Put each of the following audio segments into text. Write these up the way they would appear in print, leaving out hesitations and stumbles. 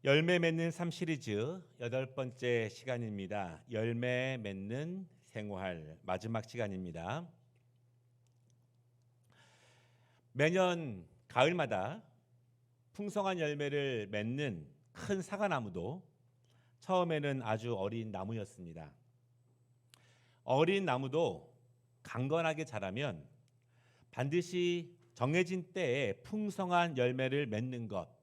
열매 맺는 삶 시리즈 8번째 시간입니다. 열매 맺는 생활 마지막 시간입니다. 매년 가을마다 풍성한 열매를 맺는 큰 사과나무도 처음에는 아주 어린 나무였습니다. 어린 나무도 강건하게 자라면 반드시 정해진 때에 풍성한 열매를 맺는 것,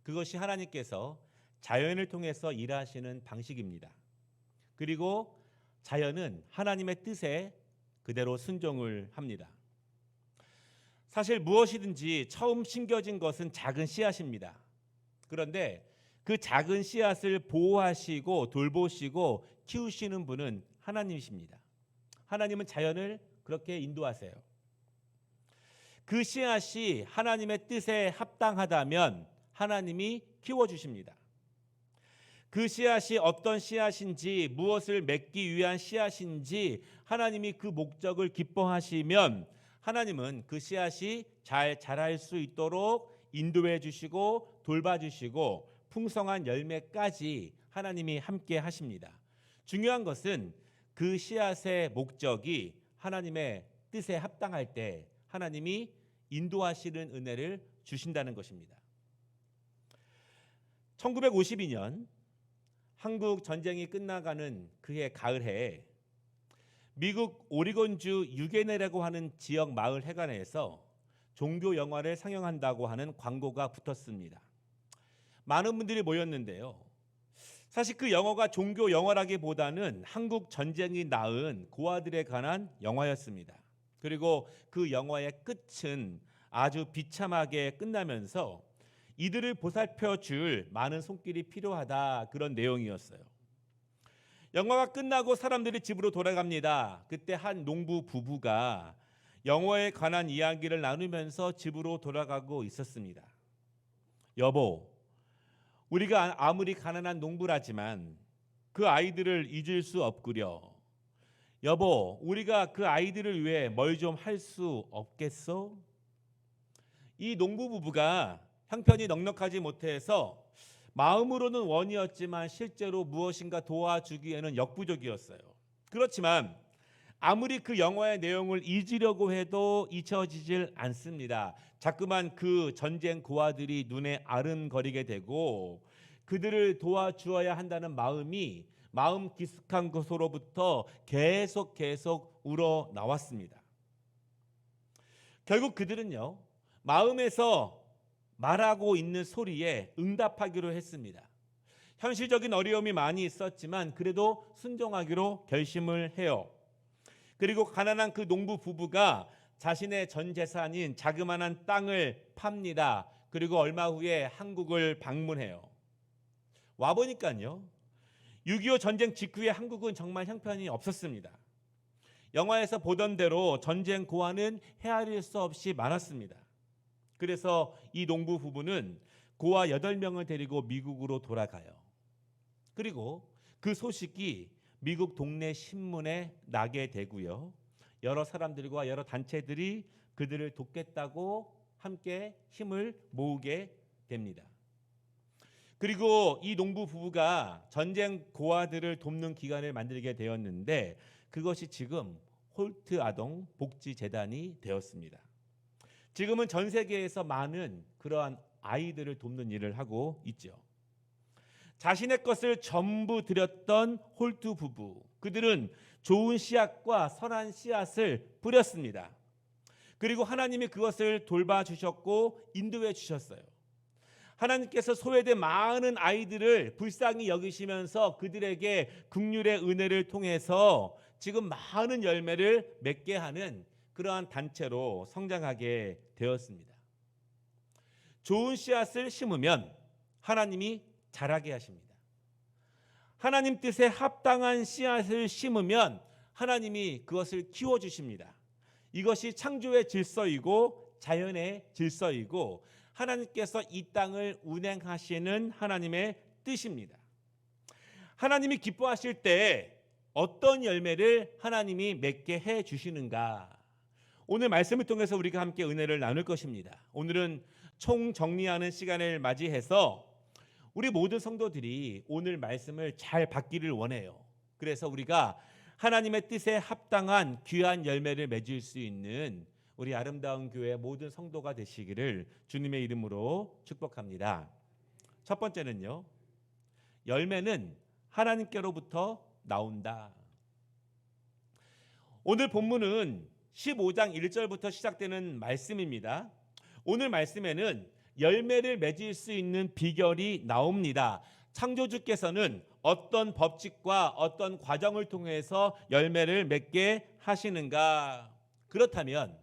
그것이 하나님께서 자연을 통해서 일하시는 방식입니다. 그리고 자연은 하나님의 뜻에 그대로 순종을 합니다. 사실 무엇이든지 처음 심겨진 것은 작은 씨앗입니다. 그런데 그 작은 씨앗을 보호하시고 돌보시고 키우시는 분은 하나님이십니다. 하나님은 자연을 그렇게 인도하세요. 그 씨앗이 하나님의 뜻에 합당하다면 하나님이 키워주십니다. 그 씨앗이 어떤 씨앗인지, 무엇을 맺기 위한 씨앗인지 하나님이 그 목적을 기뻐하시면 하나님은 그 씨앗이 잘 자랄 수 있도록 인도해 주시고 돌봐주시고 풍성한 열매까지 하나님이 함께 하십니다. 중요한 것은 그 씨앗의 목적이 하나님의 뜻에 합당할 때 하나님이 인도하시는 은혜를 주신다는 것입니다. 1952년 한국 전쟁이 끝나가는 그해 가을해에 미국 오리곤주 유게네라고 하는 지역 마을 해관에서 종교 영화를 상영한다고 하는 광고가 붙었습니다. 많은 분들이 모였는데요. 사실 그 영화가 종교 영화라기보다는 한국 전쟁이 낳은 고아들에 관한 영화였습니다. 그리고 그 영화의 끝은 아주 비참하게 끝나면서 이들을 보살펴 줄 많은 손길이 필요하다, 그런 내용이었어요. 영화가 끝나고 사람들이 집으로 돌아갑니다. 그때 한 농부 부부가 영화에 관한 이야기를 나누면서 집으로 돌아가고 있었습니다. 여보, 우리가 아무리 가난한 농부라지만 그 아이들을 잊을 수 없구려. 여보, 우리가 그 아이들을 위해 뭘 좀 할 수 없겠어? 이 농부 부부가 형편이 넉넉하지 못해서 마음으로는 원이었지만 실제로 무엇인가 도와주기에는 역부족이었어요. 그렇지만 아무리 그 영화의 내용을 잊으려고 해도 잊혀지질 않습니다. 자꾸만 그 전쟁 고아들이 눈에 아른거리게 되고 그들을 도와주어야 한다는 마음이 마음 깊숙한 곳으로부터 계속 우러 나왔습니다. 결국 그들은요, 마음에서 말하고 있는 소리에 응답하기로 했습니다. 현실적인 어려움이 많이 있었지만 그래도 순종하기로 결심을 해요. 그리고 가난한 그 농부 부부가 자신의 전 재산인 자그마한 땅을 팝니다. 그리고 얼마 후에 한국을 방문해요. 와보니까요, 6.25 전쟁 직후에 한국은 정말 형편이 없었습니다. 영화에서 보던 대로 전쟁 고아는 헤아릴 수 없이 많았습니다. 그래서 이 농부 부부는 고아 8명을 데리고 미국으로 돌아가요. 그리고 그 소식이 미국 동네 신문에 나게 되고요. 여러 사람들과 여러 단체들이 그들을 돕겠다고 함께 힘을 모으게 됩니다. 그리고 이 농부 부부가 전쟁 고아들을 돕는 기관을 만들게 되었는데 그것이 지금 홀트 아동 복지재단이 되었습니다. 지금은 전 세계에서 많은 그러한 아이들을 돕는 일을 하고 있죠. 자신의 것을 전부 드렸던 홀트 부부, 그들은 좋은 씨앗과 선한 씨앗을 뿌렸습니다. 그리고 하나님이 그것을 돌봐주셨고 인도해 주셨어요. 하나님께서 소외된 많은 아이들을 불쌍히 여기시면서 그들에게 긍휼의 은혜를 통해서 지금 많은 열매를 맺게 하는 그러한 단체로 성장하게 되었습니다. 좋은 씨앗을 심으면 하나님이 자라게 하십니다. 하나님 뜻에 합당한 씨앗을 심으면 하나님이 그것을 키워주십니다. 이것이 창조의 질서이고 자연의 질서이고 하나님께서 이 땅을 운행하시는 하나님의 뜻입니다. 하나님이 기뻐하실 때 어떤 열매를 하나님이 맺게 해 주시는가? 오늘 말씀을 통해서 우리가 함께 은혜를 나눌 것입니다. 오늘은 총정리하는 시간을 맞이해서 우리 모든 성도들이 오늘 말씀을 잘 받기를 원해요. 그래서 우리가 하나님의 뜻에 합당한 귀한 열매를 맺을 수 있는 우리 아름다운 교회 모든 성도가 되시기를 주님의 이름으로 축복합니다. 첫 번째는요, 열매는 하나님께로부터 나온다. 오늘 본문은 15장 1절부터 시작되는 말씀입니다. 오늘 말씀에는 열매를 맺을 수 있는 비결이 나옵니다. 창조주께서는 어떤 법칙과 어떤 과정을 통해서 열매를 맺게 하시는가? 그렇다면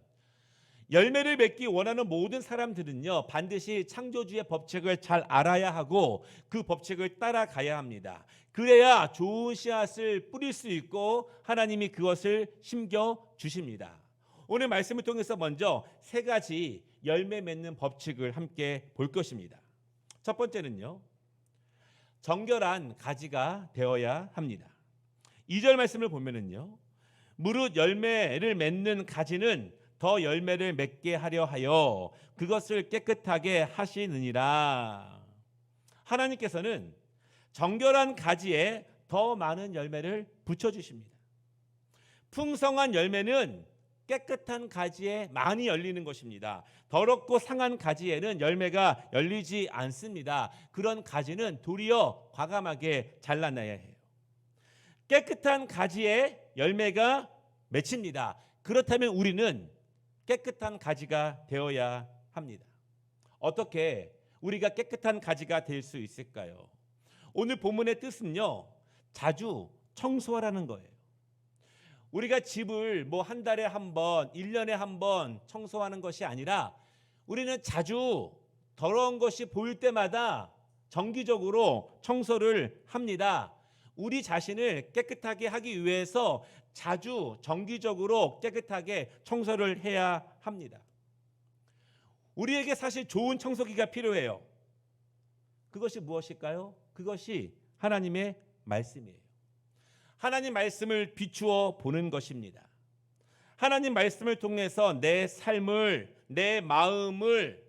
열매를 맺기 원하는 모든 사람들은요, 반드시 창조주의 법칙을 잘 알아야 하고 그 법칙을 따라가야 합니다. 그래야 좋은 씨앗을 뿌릴 수 있고 하나님이 그것을 심겨 주십니다. 오늘 말씀을 통해서 먼저 세 가지 열매 맺는 법칙을 함께 볼 것입니다. 첫 번째는요, 정결한 가지가 되어야 합니다. 2절 말씀을 보면은요, 무릇 열매를 맺는 가지는 더 열매를 맺게 하려 하여 그것을 깨끗하게 하시느니라. 하나님께서는 정결한 가지에 더 많은 열매를 붙여주십니다. 풍성한 열매는 깨끗한 가지에 많이 열리는 것입니다. 더럽고 상한 가지에는 열매가 열리지 않습니다. 그런 가지는 도리어 과감하게 잘라내야 해요. 깨끗한 가지에 열매가 맺힙니다. 그렇다면 우리는 깨끗한 가지가 되어야 합니다. 어떻게 우리가 깨끗한 가지가 될 수 있을까요? 오늘 본문의 뜻은요, 자주 청소하라는 거예요. 우리가 집을 한 달에 한 번, 1년에 한 번 청소하는 것이 아니라 우리는 자주 더러운 것이 보일 때마다 정기적으로 청소를 합니다. 우리 자신을 깨끗하게 하기 위해서 자주 정기적으로 깨끗하게 청소를 해야 합니다. 우리에게 사실 좋은 청소기가 필요해요. 그것이 무엇일까요? 그것이 하나님의 말씀이에요. 하나님 말씀을 비추어 보는 것입니다. 하나님 말씀을 통해서 내 삶을, 내 마음을,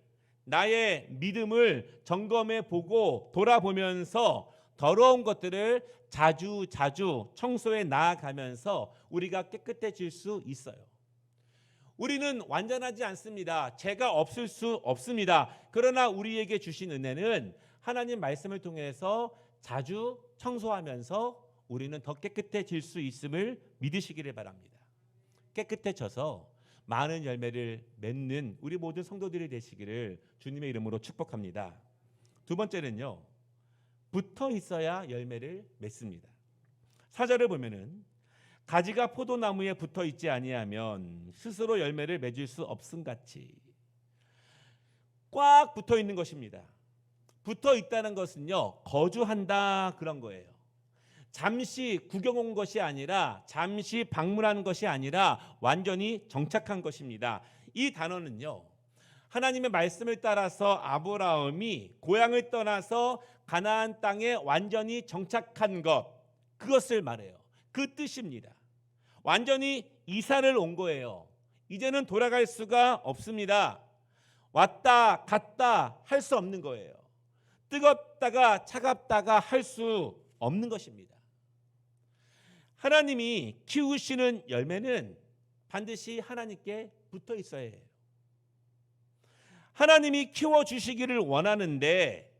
나의 믿음을 점검해 보고 돌아보면서 더러운 것들을 자주 청소해 나아가면서 우리가 깨끗해질 수 있어요. 우리는 완전하지 않습니다. 죄가 없을 수 없습니다. 그러나 우리에게 주신 은혜는 하나님 말씀을 통해서 자주 청소하면서 우리는 더 깨끗해질 수 있음을 믿으시기를 바랍니다. 깨끗해져서 많은 열매를 맺는 우리 모든 성도들이 되시기를 주님의 이름으로 축복합니다. 두 번째는요, 붙어 있어야 열매를 맺습니다. 4절을 보면은 가지가 포도나무에 붙어 있지 아니하면 스스로 열매를 맺을 수 없음같이 꽉 붙어 있는 것입니다. 붙어 있다는 것은요, 거주한다 그런 거예요. 잠시 구경 온 것이 아니라, 잠시 방문한 것이 아니라 완전히 정착한 것입니다. 이 단어는요, 하나님의 말씀을 따라서 아브라함이 고향을 떠나서 가나안 땅에 완전히 정착한 것, 그것을 말해요. 그 뜻입니다. 완전히 이사를 온 거예요. 이제는 돌아갈 수가 없습니다. 왔다 갔다 할 수 없는 거예요. 뜨겁다가 차갑다가 할 수 없는 것입니다. 하나님이 키우시는 열매는 반드시 하나님께 붙어 있어야 해요. 하나님이 키워주시기를 원하는데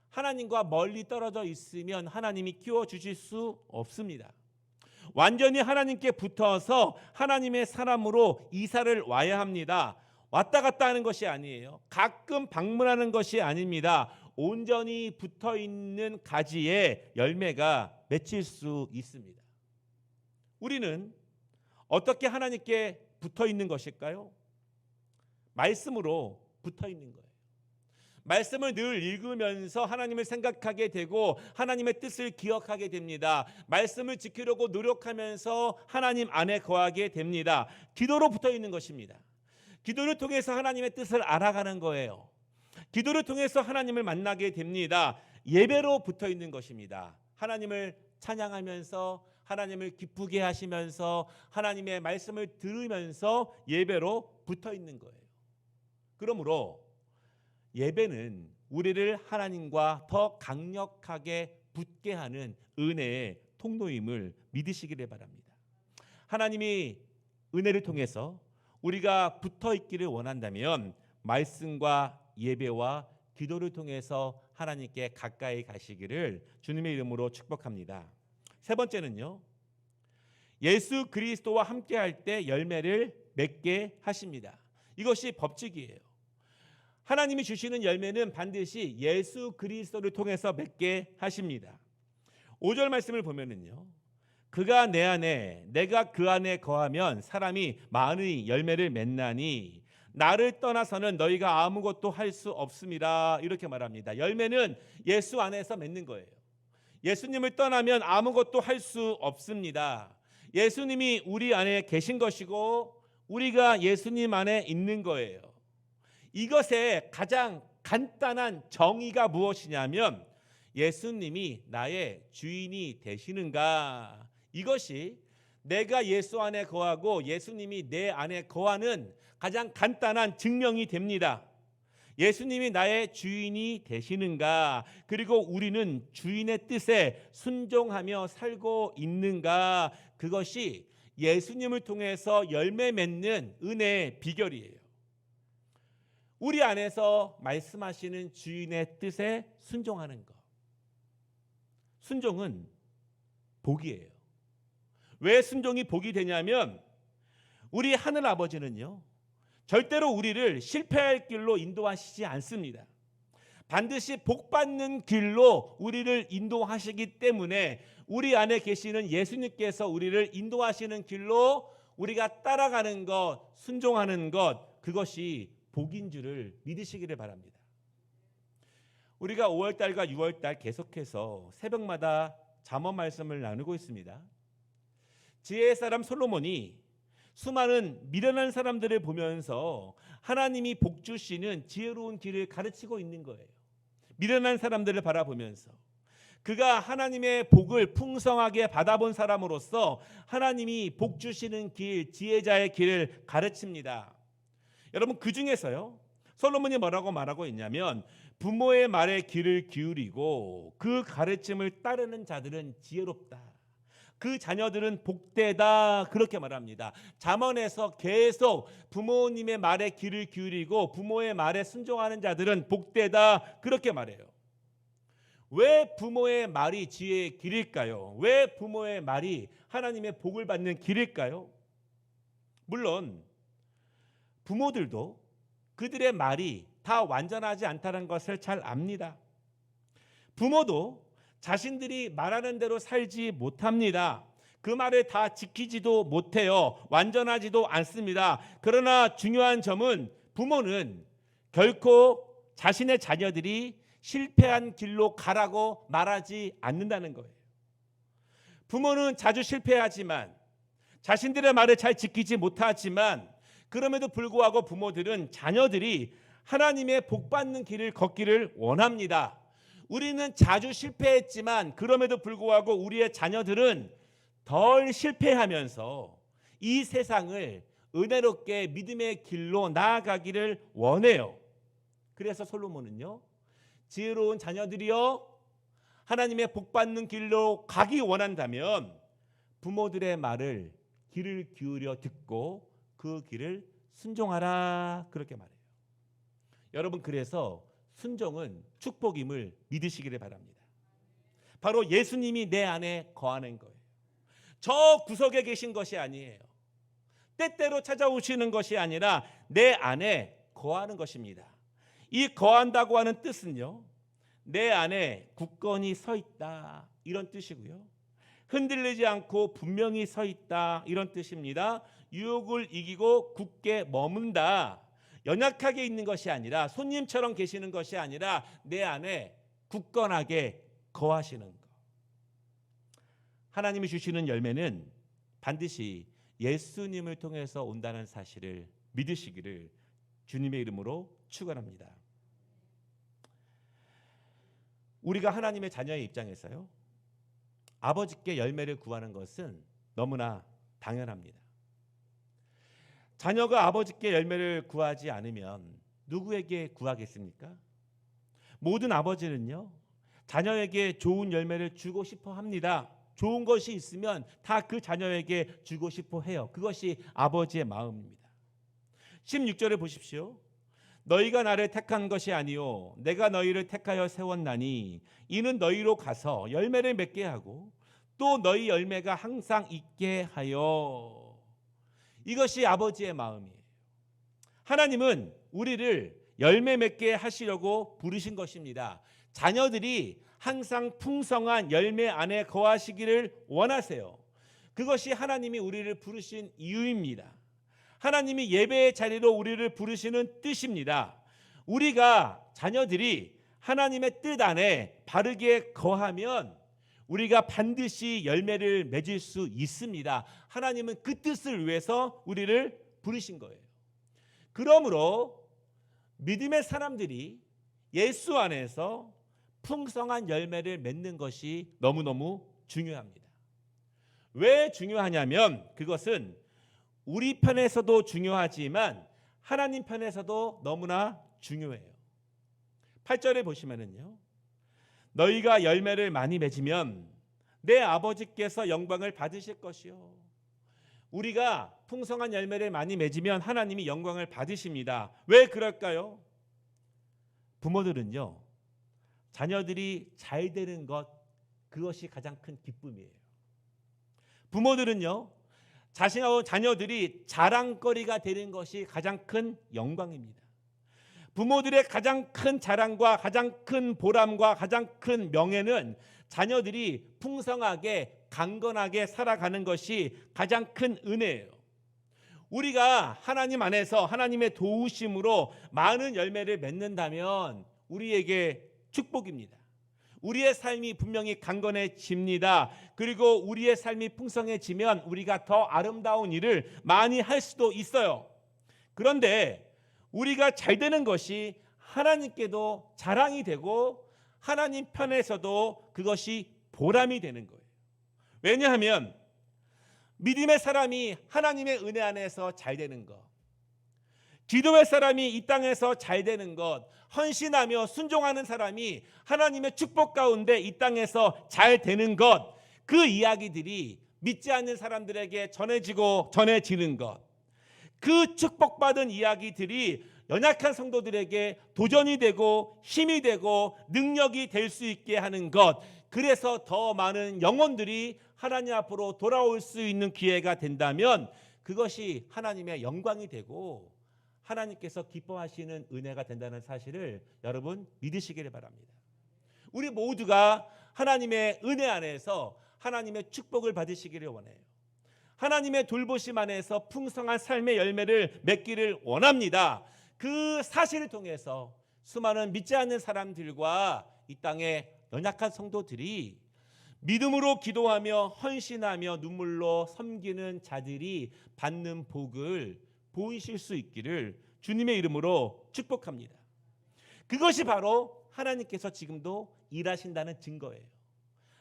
하나님과 멀리 떨어져 있으면 하나님이 키워주실 수 없습니다. 완전히 하나님께 붙어서 하나님의 사람으로 이사를 와야 합니다. 왔다 갔다 하는 것이 아니에요. 가끔 방문하는 것이 아닙니다. 온전히 붙어 있는 가지에 열매가 맺힐 수 있습니다. 우리는 어떻게 하나님께 붙어 있는 것일까요? 말씀으로 붙어 있는 거예요. 말씀을 늘 읽으면서 하나님을 생각하게 되고 하나님의 뜻을 기억하게 됩니다. 말씀을 지키려고 노력하면서 하나님 안에 거하게 됩니다. 기도로 붙어 있는 것입니다. 기도를 통해서 하나님의 뜻을 알아가는 거예요. 기도를 통해서 하나님을 만나게 됩니다. 예배로 붙어 있는 것입니다. 하나님을 찬양하면서 하나님을 기쁘게 하시면서 하나님의 말씀을 들으면서 예배로 붙어 있는 거예요. 그러므로 예배는 우리를 하나님과 더 강력하게 붙게 하는 은혜의 통로임을 믿으시기를 바랍니다. 하나님이 은혜를 통해서 우리가 붙어 있기를 원한다면 말씀과 예배와 기도를 통해서 하나님께 가까이 가시기를 주님의 이름으로 축복합니다. 세 번째는요, 예수 그리스도와 함께 할 때 열매를 맺게 하십니다. 이것이 법칙이에요. 하나님이 주시는 열매는 반드시 예수 그리스도를 통해서 맺게 하십니다. 5절 말씀을 보면은요, 그가 내 안에 내가 그 안에 거하면 사람이 많이 열매를 맺나니 나를 떠나서는 너희가 아무것도 할 수 없습니다. 이렇게 말합니다. 열매는 예수 안에서 맺는 거예요. 예수님을 떠나면 아무것도 할 수 없습니다. 예수님이 우리 안에 계신 것이고 우리가 예수님 안에 있는 거예요. 이것의 가장 간단한 정의가 무엇이냐면 예수님이 나의 주인이 되시는가, 이것이 내가 예수 안에 거하고 예수님이 내 안에 거하는 가장 간단한 증명이 됩니다. 예수님이 나의 주인이 되시는가, 그리고 우리는 주인의 뜻에 순종하며 살고 있는가, 그것이 예수님을 통해서 열매 맺는 은혜의 비결이에요. 우리 안에서 말씀하시는 주인의 뜻에 순종하는 것. 순종은 복이에요. 왜 순종이 복이 되냐면 우리 하늘 아버지는요, 절대로 우리를 실패할 길로 인도하시지 않습니다. 반드시 복받는 길로 우리를 인도하시기 때문에 우리 안에 계시는 예수님께서 우리를 인도하시는 길로 우리가 따라가는 것, 순종하는 것, 그것이 복인 줄을 믿으시기를 바랍니다. 우리가 5월달과 6월달 계속해서 새벽마다 잠언 말씀을 나누고 있습니다. 지혜의 사람 솔로몬이 수많은 미련한 사람들을 보면서 하나님이 복 주시는 지혜로운 길을 가르치고 있는 거예요. 미련한 사람들을 바라보면서 그가 하나님의 복을 풍성하게 받아본 사람으로서 하나님이 복 주시는 길, 지혜자의 길을 가르칩니다. 여러분, 그 중에서요, 솔로몬이 뭐라고 말하고 있냐면 부모의 말에 귀를 기울이고 그 가르침을 따르는 자들은 지혜롭다, 그 자녀들은 복되다, 그렇게 말합니다. 잠언에서 계속 부모님의 말에 귀를 기울이고 부모의 말에 순종하는 자들은 복되다, 그렇게 말해요. 왜 부모의 말이 지혜의 길일까요? 왜 부모의 말이 하나님의 복을 받는 길일까요? 물론 부모들도 그들의 말이 다 완전하지 않다는 것을 잘 압니다. 부모도 자신들이 말하는 대로 살지 못합니다. 그 말을 다 지키지도 못해요. 완전하지도 않습니다. 그러나 중요한 점은 부모는 결코 자신의 자녀들이 실패한 길로 가라고 말하지 않는다는 거예요. 부모는 자주 실패하지만 자신들의 말을 잘 지키지 못하지만 그럼에도 불구하고 부모들은 자녀들이 하나님의 복받는 길을 걷기를 원합니다. 우리는 자주 실패했지만 그럼에도 불구하고 우리의 자녀들은 덜 실패하면서 이 세상을 은혜롭게 믿음의 길로 나아가기를 원해요. 그래서 솔로몬은요, 지혜로운 자녀들이여 하나님의 복받는 길로 가기 원한다면 부모들의 말을 귀를 기울여 듣고 그 길을 순종하라, 그렇게 말해요. 여러분, 그래서 순종은 축복임을 믿으시기를 바랍니다. 바로 예수님이 내 안에 거하는 거예요. 저 구석에 계신 것이 아니에요. 때때로 찾아오시는 것이 아니라 내 안에 거하는 것입니다. 이 거한다고 하는 뜻은요, 내 안에 굳건히 서 있다, 이런 뜻이고요. 흔들리지 않고 분명히 서 있다, 이런 뜻입니다. 유혹을 이기고 굳게 머문다. 연약하게 있는 것이 아니라, 손님처럼 계시는 것이 아니라 내 안에 굳건하게 거하시는 것. 하나님이 주시는 열매는 반드시 예수님을 통해서 온다는 사실을 믿으시기를 주님의 이름으로 축원합니다. 우리가 하나님의 자녀의 입장에서요, 아버지께 열매를 구하는 것은 너무나 당연합니다. 자녀가 아버지께 열매를 구하지 않으면 누구에게 구하겠습니까? 모든 아버지는요, 자녀에게 좋은 열매를 주고 싶어 합니다. 좋은 것이 있으면 다 그 자녀에게 주고 싶어 해요. 그것이 아버지의 마음입니다. 16절에 보십시오. 너희가 나를 택한 것이 아니요 내가 너희를 택하여 세웠나니 이는 너희로 가서 열매를 맺게 하고 또 너희 열매가 항상 있게 하여. 이것이 아버지의 마음이에요. 하나님은 우리를 열매 맺게 하시려고 부르신 것입니다. 자녀들이 항상 풍성한 열매 안에 거하시기를 원하세요. 그것이 하나님이 우리를 부르신 이유입니다. 하나님이 예배의 자리로 우리를 부르시는 뜻입니다. 우리가 자녀들이 하나님의 뜻 안에 바르게 거하면 우리가 반드시 열매를 맺을 수 있습니다. 하나님은 그 뜻을 위해서 우리를 부르신 거예요. 그러므로 믿음의 사람들이 예수 안에서 풍성한 열매를 맺는 것이 너무너무 중요합니다. 왜 중요하냐면 그것은 우리 편에서도 중요하지만 하나님 편에서도 너무나 중요해요. 8절에 보시면은요. 너희가 열매를 많이 맺으면 내 아버지께서 영광을 받으실 것이요. 우리가 풍성한 열매를 많이 맺으면 하나님이 영광을 받으십니다. 왜 그럴까요? 부모들은요, 자녀들이 잘 되는 것, 그것이 가장 큰 기쁨이에요. 부모들은요, 자신의 자녀들이 자랑거리가 되는 것이 가장 큰 영광입니다. 부모들의 가장 큰 자랑과 가장 큰 보람과 가장 큰 명예는 자녀들이 풍성하게 강건하게 살아가는 것이 가장 큰 은혜예요. 우리가 하나님 안에서 하나님의 도우심으로 많은 열매를 맺는다면 우리에게 축복입니다. 우리의 삶이 분명히 강건해집니다. 그리고 우리의 삶이 풍성해지면 우리가 더 아름다운 일을 많이 할 수도 있어요. 그런데 우리가 잘 되는 것이 하나님께도 자랑이 되고 하나님 편에서도 그것이 보람이 되는 거예요. 왜냐하면 믿음의 사람이 하나님의 은혜 안에서 잘 되는 것, 기도의 사람이 이 땅에서 잘 되는 것, 헌신하며 순종하는 사람이 하나님의 축복 가운데 이 땅에서 잘 되는 것, 그 이야기들이 믿지 않는 사람들에게 전해지는 것, 그 축복받은 이야기들이 연약한 성도들에게 도전이 되고 힘이 되고 능력이 될 수 있게 하는 것, 그래서 더 많은 영혼들이 하나님 앞으로 돌아올 수 있는 기회가 된다면 그것이 하나님의 영광이 되고 하나님께서 기뻐하시는 은혜가 된다는 사실을 여러분 믿으시기를 바랍니다. 우리 모두가 하나님의 은혜 안에서 하나님의 축복을 받으시기를 원해요. 하나님의 돌보심 안에서 풍성한 삶의 열매를 맺기를 원합니다. 그 사실을 통해서 수많은 믿지 않는 사람들과 이 땅의 연약한 성도들이 믿음으로 기도하며 헌신하며 눈물로 섬기는 자들이 받는 복을 보이실 수 있기를 주님의 이름으로 축복합니다. 그것이 바로 하나님께서 지금도 일하신다는 증거예요.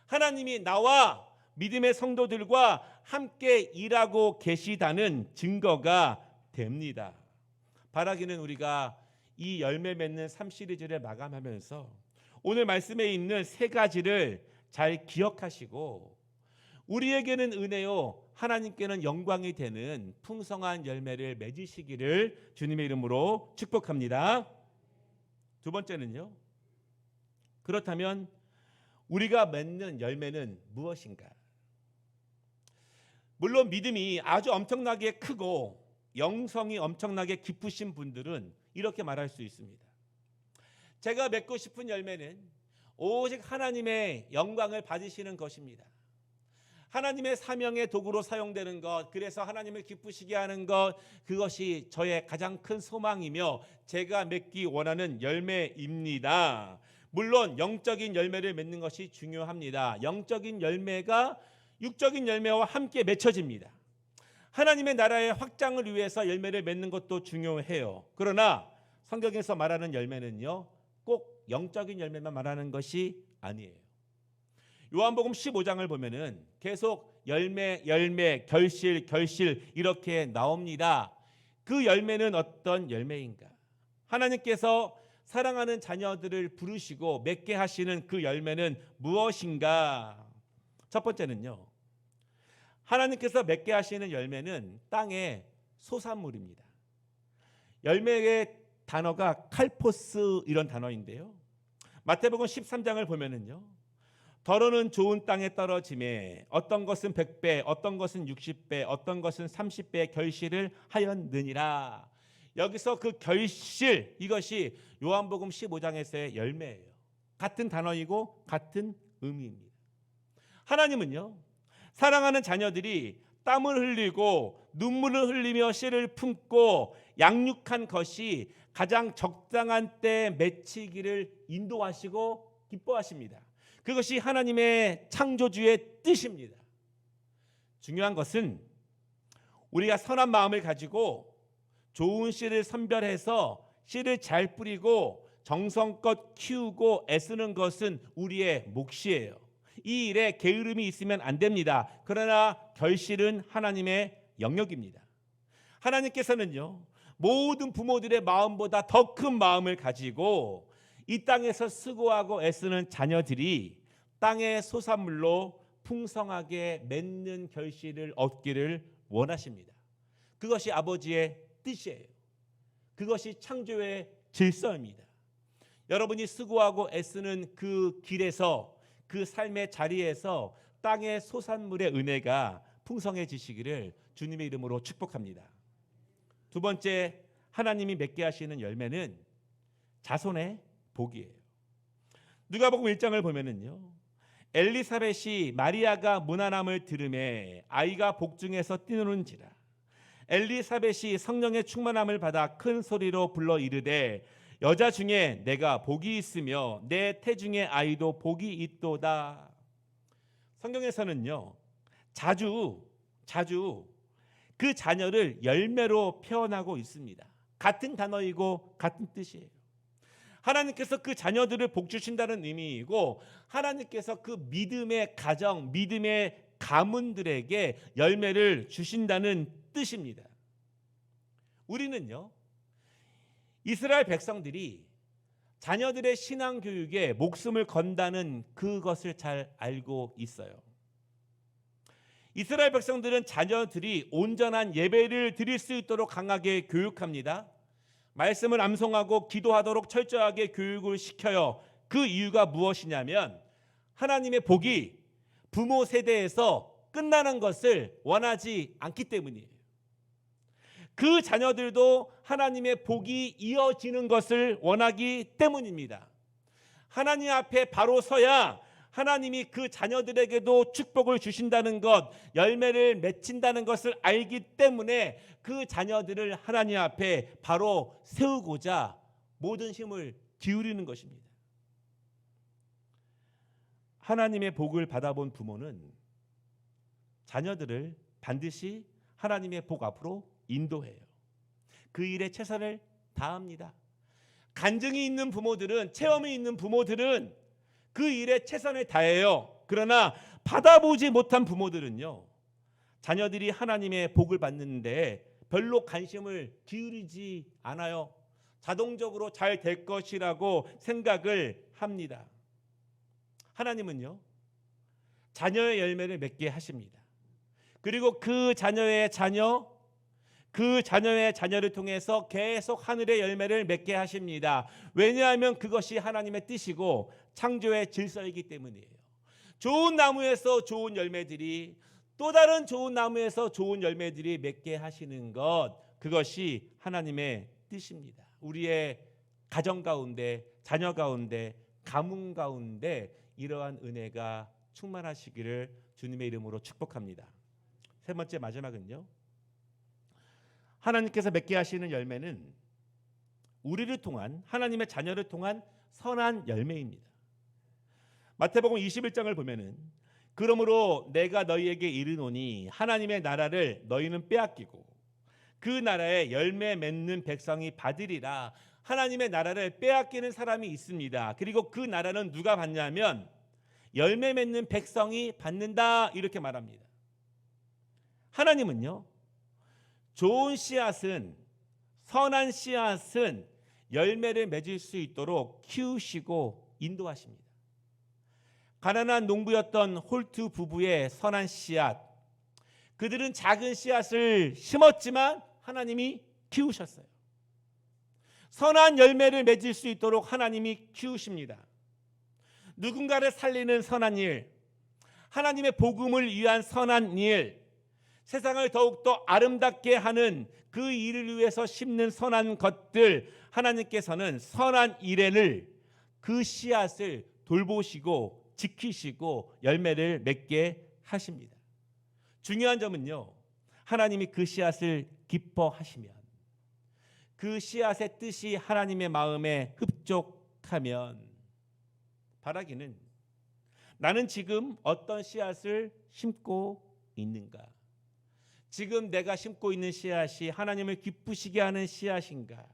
하나님이 나와 믿음의 성도들과 함께 일하고 계시다는 증거가 됩니다. 바라기는 우리가 이 열매 맺는 삶 시리즈를 마감하면서 오늘 말씀에 있는 세 가지를 잘 기억하시고 우리에게는 은혜요 하나님께는 영광이 되는 풍성한 열매를 맺으시기를 주님의 이름으로 축복합니다. 두 번째는요. 그렇다면 우리가 맺는 열매는 무엇인가? 물론 믿음이 아주 엄청나게 크고 영성이 엄청나게 깊으신 분들은 이렇게 말할 수 있습니다. 제가 맺고 싶은 열매는 오직 하나님의 영광을 받으시는 것입니다. 하나님의 사명의 도구로 사용되는 것, 그래서 하나님을 기쁘시게 하는 것, 그것이 저의 가장 큰 소망이며 제가 맺기 원하는 열매입니다. 물론 영적인 열매를 맺는 것이 중요합니다. 영적인 열매가 육적인 열매와 함께 맺혀집니다. 하나님의 나라의 확장을 위해서 열매를 맺는 것도 중요해요. 그러나 성경에서 말하는 열매는요, 꼭 영적인 열매만 말하는 것이 아니에요. 요한복음 15장을 보면은 계속 열매, 결실 이렇게 나옵니다. 그 열매는 어떤 열매인가? 하나님께서 사랑하는 자녀들을 부르시고 맺게 하시는 그 열매는 무엇인가? 첫 번째는요, 하나님께서 맺게 하시는 열매는 땅의 소산물입니다. 열매의 단어가 칼포스 이런 단어인데요, 마태복음 13장을 보면은요, 더러는 좋은 땅에 떨어짐에 어떤 것은 100배, 어떤 것은 60배, 어떤 것은 30배의 결실을 하였느니라. 여기서 그 결실, 이것이 요한복음 15장에서의 열매예요. 같은 단어이고 같은 의미입니다. 하나님은요, 사랑하는 자녀들이 땀을 흘리고 눈물을 흘리며 씨를 품고 양육한 것이 가장 적당한 때에 맺히기를 인도하시고 기뻐하십니다. 그것이 하나님의 창조주의 뜻입니다. 중요한 것은 우리가 선한 마음을 가지고 좋은 씨를 선별해서 씨를 잘 뿌리고 정성껏 키우고 애쓰는 것은 우리의 몫이에요. 이 일에 게으름이 있으면 안 됩니다. 그러나 결실은 하나님의 영역입니다. 하나님께서는요, 모든 부모들의 마음보다 더 큰 마음을 가지고 이 땅에서 수고하고 애쓰는 자녀들이 땅의 소산물로 풍성하게 맺는 결실을 얻기를 원하십니다. 그것이 아버지의 뜻이에요. 그것이 창조의 질서입니다. 여러분이 수고하고 애쓰는 그 길에서, 그 삶의 자리에서 땅의 소산물의 은혜가 풍성해지시기를 주님의 이름으로 축복합니다. 두 번째, 하나님이 맺게 하시는 열매는 자손의 복이에요. 누가복음 1장을 보면은요, 엘리사벳이 마리아가 무난함을 들음에 아이가 복중에서 뛰노는지라. 엘리사벳이 성령의 충만함을 받아 큰 소리로 불러 이르되 여자 중에 내가 복이 있으며 내 태중의 아이도 복이 있도다. 성경에서는요, 자주 그 자녀를 열매로 표현하고 있습니다. 같은 단어이고 같은 뜻이에요. 하나님께서 그 자녀들을 복 주신다는 의미이고, 하나님께서 그 믿음의 가정, 믿음의 가문들에게 열매를 주신다는 뜻입니다. 우리는요, 이스라엘 백성들이 자녀들의 신앙 교육에 목숨을 건다는 그것을 잘 알고 있어요. 이스라엘 백성들은 자녀들이 온전한 예배를 드릴 수 있도록 강하게 교육합니다. 말씀을 암송하고 기도하도록 철저하게 교육을 시켜요. 그 이유가 무엇이냐면 하나님의 복이 부모 세대에서 끝나는 것을 원하지 않기 때문이에요. 그 자녀들도 하나님의 복이 이어지는 것을 원하기 때문입니다. 하나님 앞에 바로 서야 하나님이 그 자녀들에게도 축복을 주신다는 것, 열매를 맺힌다는 것을 알기 때문에 그 자녀들을 하나님 앞에 바로 세우고자 모든 힘을 기울이는 것입니다. 하나님의 복을 받아본 부모는 자녀들을 반드시 하나님의 복 앞으로 인도해요. 그 일에 최선을 다합니다. 간증이 있는 부모들은, 체험이 있는 부모들은 그 일에 최선을 다해요. 그러나 받아보지 못한 부모들은요, 자녀들이 하나님의 복을 받는데 별로 관심을 기울이지 않아요. 자동적으로 잘 될 것이라고 생각을 합니다. 하나님은요, 자녀의 열매를 맺게 하십니다. 그리고 그 자녀의 자녀를 통해서 계속 하늘의 열매를 맺게 하십니다. 왜냐하면 그것이 하나님의 뜻이고 창조의 질서이기 때문이에요. 좋은 나무에서 좋은 열매들이, 또 다른 좋은 나무에서 좋은 열매들이 맺게 하시는 것, 그것이 하나님의 뜻입니다. 우리의 가정 가운데, 자녀 가운데, 가문 가운데 이러한 은혜가 충만하시기를 주님의 이름으로 축복합니다. 세 번째, 마지막은요, 하나님께서 맺게 하시는 열매는 우리를 통한, 하나님의 자녀를 통한 선한 열매입니다. 마태복음 21장을 보면은 그러므로 내가 너희에게 이르노니 하나님의 나라를 너희는 빼앗기고 그 나라에 열매 맺는 백성이 받으리라. 하나님의 나라를 빼앗기는 사람이 있습니다. 그리고 그 나라는 누가 받냐면 열매 맺는 백성이 받는다, 이렇게 말합니다. 하나님은요, 좋은 씨앗은, 선한 씨앗은 열매를 맺을 수 있도록 키우시고 인도하십니다. 가난한 농부였던 홀트 부부의 선한 씨앗, 그들은 작은 씨앗을 심었지만 하나님이 키우셨어요. 선한 열매를 맺을 수 있도록 하나님이 키우십니다. 누군가를 살리는 선한 일, 하나님의 복음을 위한 선한 일, 세상을 더욱더 아름답게 하는 그 일을 위해서 심는 선한 것들, 하나님께서는 선한 일에는 그 씨앗을 돌보시고 지키시고 열매를 맺게 하십니다. 중요한 점은요, 하나님이 그 씨앗을 기뻐하시면, 그 씨앗의 뜻이 하나님의 마음에 흡족하면, 바라기는 나는 지금 어떤 씨앗을 심고 있는가? 지금 내가 심고 있는 씨앗이 하나님을 기쁘시게 하는 씨앗인가?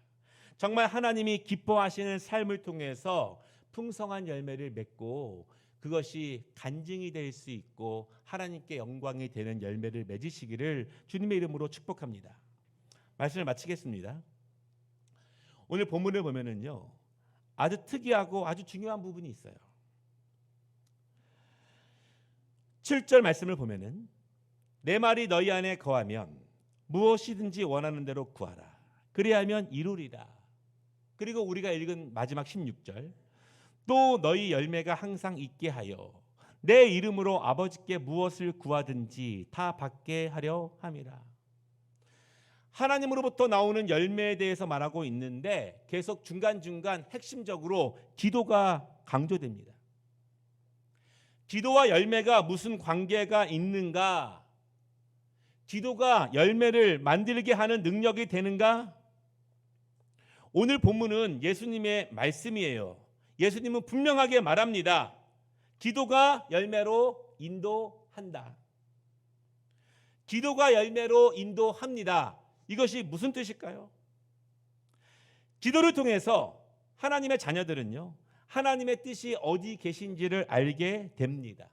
정말 하나님이 기뻐하시는 삶을 통해서 풍성한 열매를 맺고 그것이 간증이 될 수 있고 하나님께 영광이 되는 열매를 맺으시기를 주님의 이름으로 축복합니다. 말씀을 마치겠습니다. 오늘 본문을 보면은요, 아주 특이하고 아주 중요한 부분이 있어요. 7절 말씀을 보면은 내 말이 너희 안에 거하면 무엇이든지 원하는 대로 구하라. 그리하면 이루리라. 그리고 우리가 읽은 마지막 16절, 또 너희 열매가 항상 있게 하여 내 이름으로 아버지께 무엇을 구하든지 다 받게 하려 함이라. 하나님으로부터 나오는 열매에 대해서 말하고 있는데 계속 중간중간 핵심적으로 기도가 강조됩니다. 기도와 열매가 무슨 관계가 있는가? 기도가 열매를 만들게 하는 능력이 되는가? 오늘 본문은 예수님의 말씀이에요. 예수님은 분명하게 말합니다. 기도가 열매로 인도한다. 기도가 열매로 인도합니다. 이것이 무슨 뜻일까요? 기도를 통해서 하나님의 자녀들은요, 하나님의 뜻이 어디 계신지를 알게 됩니다.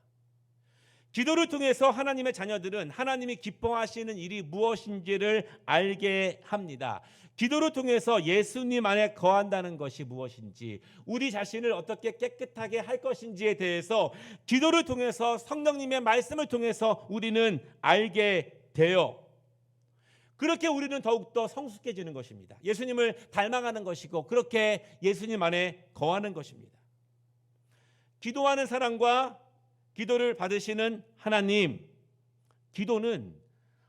기도를 통해서 하나님의 자녀들은 하나님이 기뻐하시는 일이 무엇인지를 알게 합니다. 기도를 통해서 예수님 안에 거한다는 것이 무엇인지, 우리 자신을 어떻게 깨끗하게 할 것인지에 대해서 기도를 통해서, 성령님의 말씀을 통해서 우리는 알게 돼요. 그렇게 우리는 더욱더 성숙해지는 것입니다. 예수님을 닮아가는 것이고 그렇게 예수님 안에 거하는 것입니다. 기도하는 사람과 기도를 받으시는 하나님, 기도는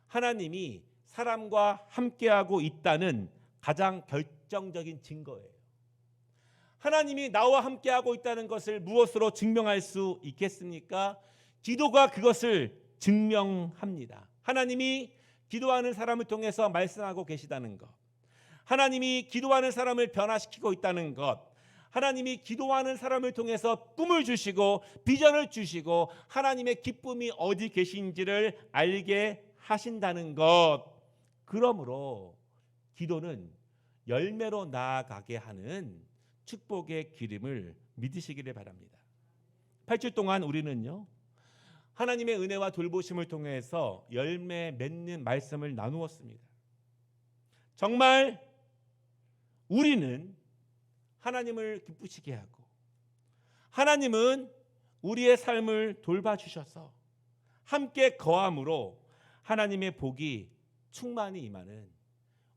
하나님이 사람과 함께하고 있다는 가장 결정적인 증거예요. 하나님이 나와 함께하고 있다는 것을 무엇으로 증명할 수 있겠습니까? 기도가 그것을 증명합니다. 하나님이 기도하는 사람을 통해서 말씀하고 계시다는 것, 하나님이 기도하는 사람을 변화시키고 있다는 것, 하나님이 기도하는 사람을 통해서 꿈을 주시고 비전을 주시고 하나님의 기쁨이 어디 계신지를 알게 하신다는 것. 그러므로 기도는 열매로 나아가게 하는 축복의 기름을 믿으시기를 바랍니다. 8주 동안 우리는요, 하나님의 은혜와 돌보심을 통해서 열매 맺는 말씀을 나누었습니다. 정말 우리는 하나님을 기쁘시게 하고 하나님은 우리의 삶을 돌봐주셔서 함께 거함으로 하나님의 복이 충만히 임하는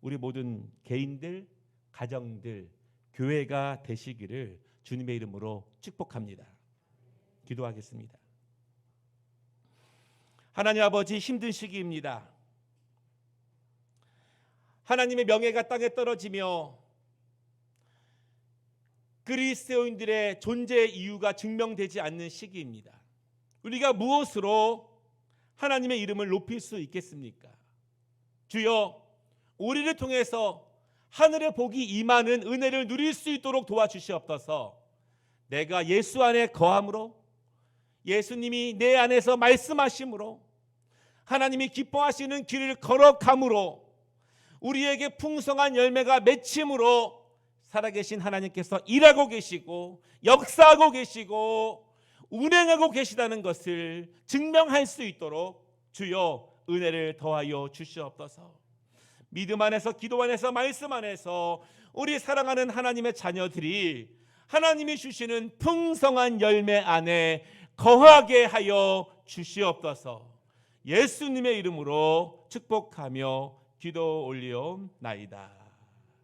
우리 모든 개인들, 가정들, 교회가 되시기를 주님의 이름으로 축복합니다. 기도하겠습니다. 하나님 아버지, 힘든 시기입니다. 하나님의 명예가 땅에 떨어지며 그리스도인들의 존재 이유가 증명되지 않는 시기입니다. 우리가 무엇으로 하나님의 이름을 높일 수 있겠습니까? 주여, 우리를 통해서 하늘의 복이 임하는 은혜를 누릴 수 있도록 도와주시옵소서. 내가 예수 안에 거함으로, 예수님이 내 안에서 말씀하심으로, 하나님이 기뻐하시는 길을 걸어감으로, 우리에게 풍성한 열매가 맺힘으로 살아계신 하나님께서 일하고 계시고 역사하고 계시고 운행하고 계시다는 것을 증명할 수 있도록 주여 은혜를 더하여 주시옵소서. 믿음 안에서, 기도 안에서, 말씀 안에서 우리 사랑하는 하나님의 자녀들이 하나님이 주시는 풍성한 열매 안에 거하게 하여 주시옵소서. 예수님의 이름으로 축복하며 기도 올리옵나이다.